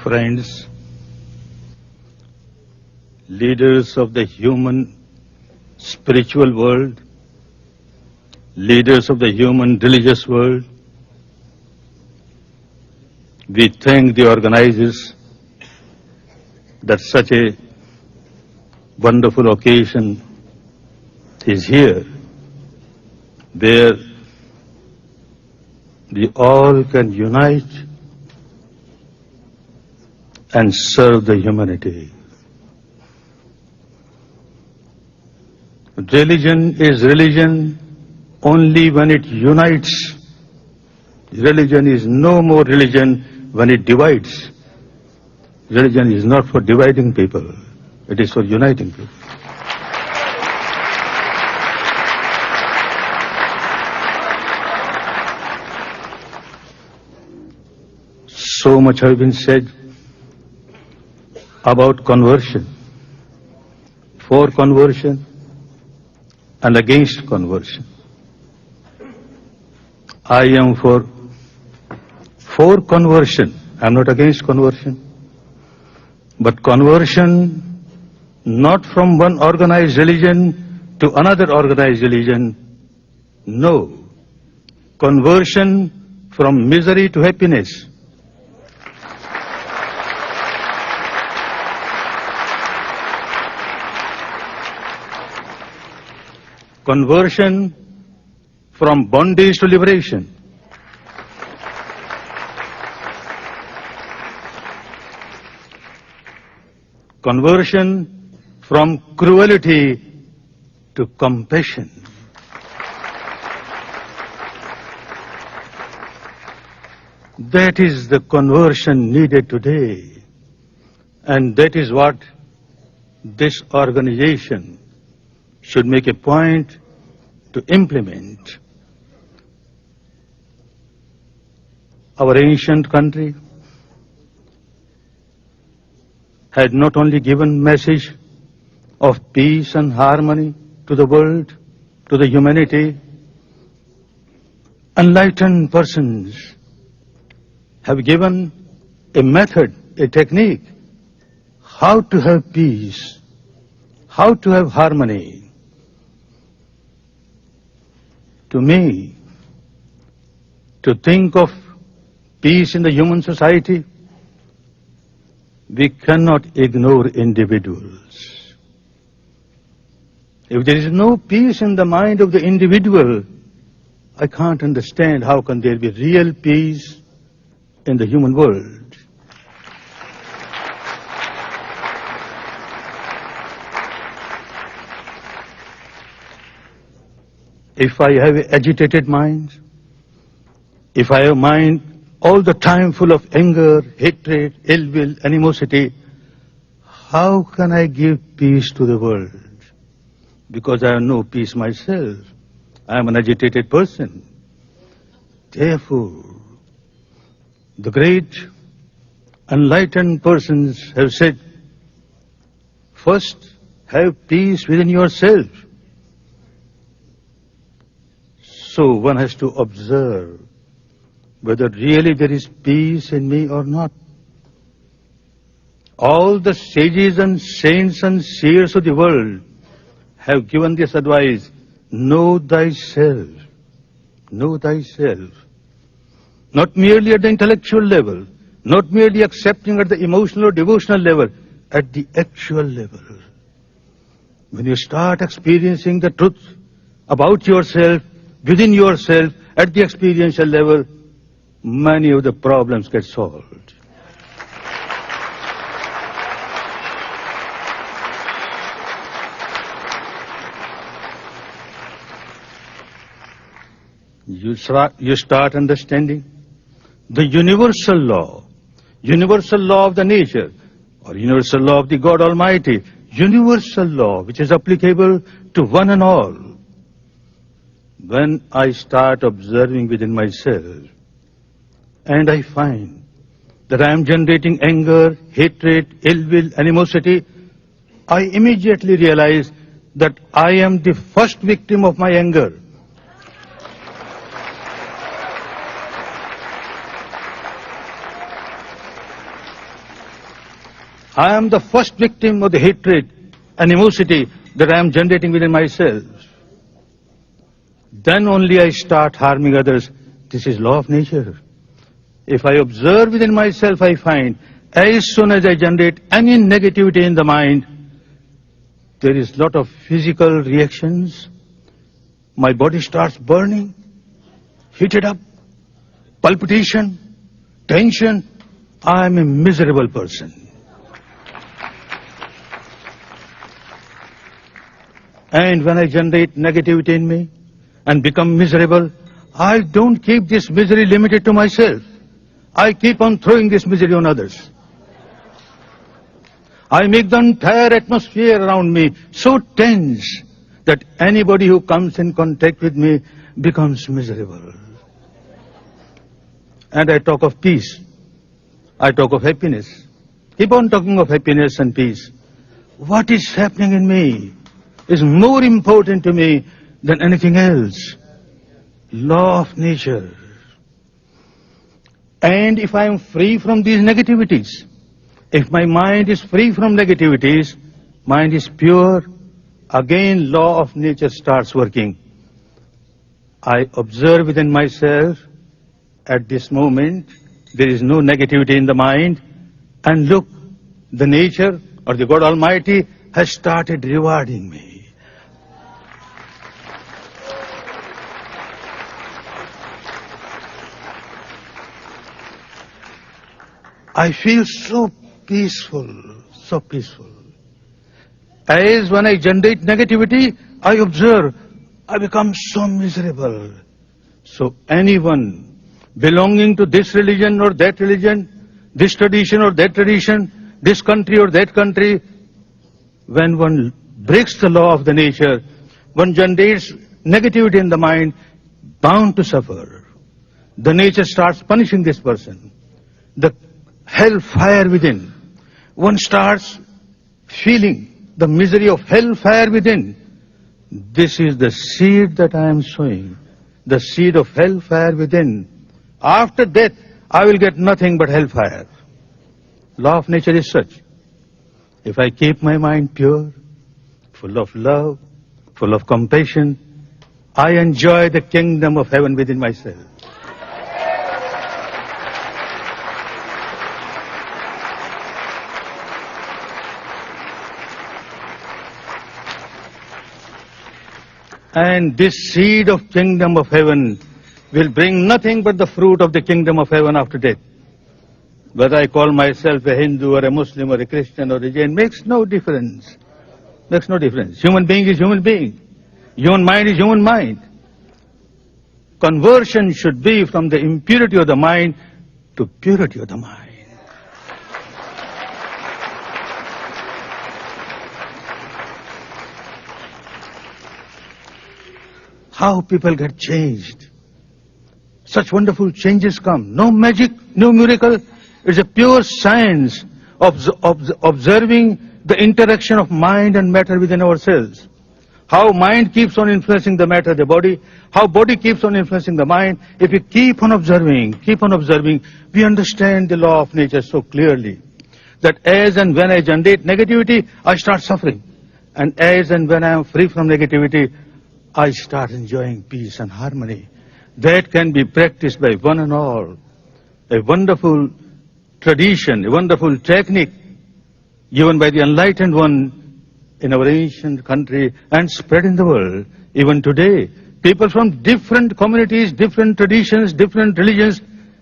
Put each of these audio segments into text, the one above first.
friends, leaders of the human spiritual world, leaders of the human religious world, we thank the organizers that such a wonderful occasion is here, where we all can unite and serve the humanity. Religion is religion only when it unites. Religion is no more religion when it divides. Religion is not for dividing people, it is for uniting people. So much has been said about conversion, for conversion and against conversion. I am for conversion. I am not against conversion. But conversion not from one organized religion to another organized religion. No. Conversion from misery to happiness. Conversion from bondage to liberation. Conversion from cruelty to compassion. That is the conversion needed today. And that is what this organization should make a point to implement. Our ancient country had not only given message of peace and harmony to the world, to the humanity, enlightened persons have given a method, a technique, how to have peace, how to have harmony. To me, to think of peace in the human society, we cannot ignore individuals. If there is no peace in the mind of the individual, I can't understand how can there be real peace in the human world. If I have an agitated mind, if I have a mind all the time full of anger, hatred, ill will, animosity, how can I give peace to the world? Because I have no peace myself. I am an agitated person. Therefore, the great enlightened persons have said, first have peace within yourself. So one has to observe whether really there is peace in me or not. All the sages and saints and seers of the world have given this advice, know thyself, know thyself. Not merely at the intellectual level, not merely accepting at the emotional or devotional level, at the actual level. When you start experiencing the truth about yourself, within yourself, at the experiential level, many of the problems get solved. You start understanding the universal law of the nature, or universal law of the God Almighty, universal law which is applicable to one and all. When I start observing within myself, and I find that I am generating anger, hatred, ill will, animosity, I immediately realize that I am the first victim of my anger. I am the first victim of the hatred, animosity that I am generating within myself. Then only I start harming others. This is law of nature. If I observe within myself, I find as soon as I generate any negativity in the mind, there is lot of physical reactions. My body starts burning, heated up, palpitation, tension. I am a miserable person. And when I generate negativity in me and become miserable, I don't keep this misery limited to myself. I keep on throwing this misery on others. I make the entire atmosphere around me so tense that anybody who comes in contact with me becomes miserable. And I talk of peace. I talk of happiness. Keep on talking of happiness and peace. What is happening in me is more important to me than anything else. Law of nature. And if I am free from these negativities, if my mind is free from negativities, mind is pure, again law of nature starts working. I observe within myself, at this moment, there is no negativity in the mind, and look, the nature or the God Almighty has started rewarding me. I feel so peaceful, so peaceful. As when I generate negativity, I observe, I become so miserable. So anyone belonging to this religion or that religion, this tradition or that tradition, this country or that country, when one breaks the law of the nature, one generates negativity in the mind, bound to suffer. The nature starts punishing this person. The hellfire within. One starts feeling the misery of hellfire within. This is the seed that I am sowing. The seed of hellfire within. After death, I will get nothing but hellfire. Law of nature is such. If I keep my mind pure, full of love, full of compassion, I enjoy the kingdom of heaven within myself. And this seed of kingdom of heaven will bring nothing but the fruit of the kingdom of heaven after death. Whether I call myself a Hindu or a Muslim or a Christian or a Jain makes no difference. Makes no difference. Human being is human being. Human mind is human mind. Conversion should be from the impurity of the mind to purity of the mind. How people get changed. Such wonderful changes come. No magic, no miracle. It's a pure science of observing the interaction of mind and matter within ourselves. How mind keeps on influencing the matter, the body. How body keeps on influencing the mind. If we keep on observing, we understand the law of nature so clearly. That as and when I generate negativity, I start suffering. And as and when I am free from negativity, I start enjoying peace and harmony. That can be practiced by one and all. A wonderful tradition, a wonderful technique given by the enlightened one in our ancient country and spread in the world. Even today, people from different communities, different traditions, different religions,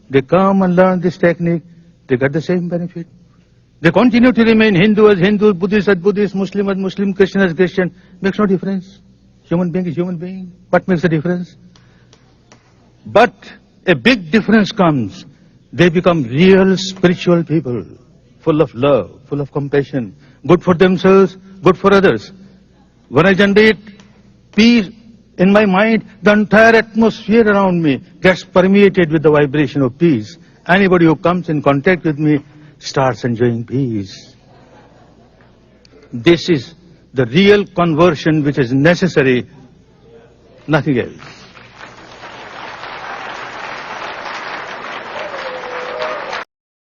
they come and learn this technique. They get the same benefit. They continue to remain Hindu as Hindu, Buddhist as Buddhist, Muslim as Muslim, Christian as Christian. Makes no difference. Human being is human being. What makes the difference? But a big difference comes. They become real spiritual people, full of love, full of compassion, good for themselves, good for others. When I generate peace in my mind, the entire atmosphere around me gets permeated with the vibration of peace. Anybody who comes in contact with me starts enjoying peace. This is the real conversion which is necessary, nothing else.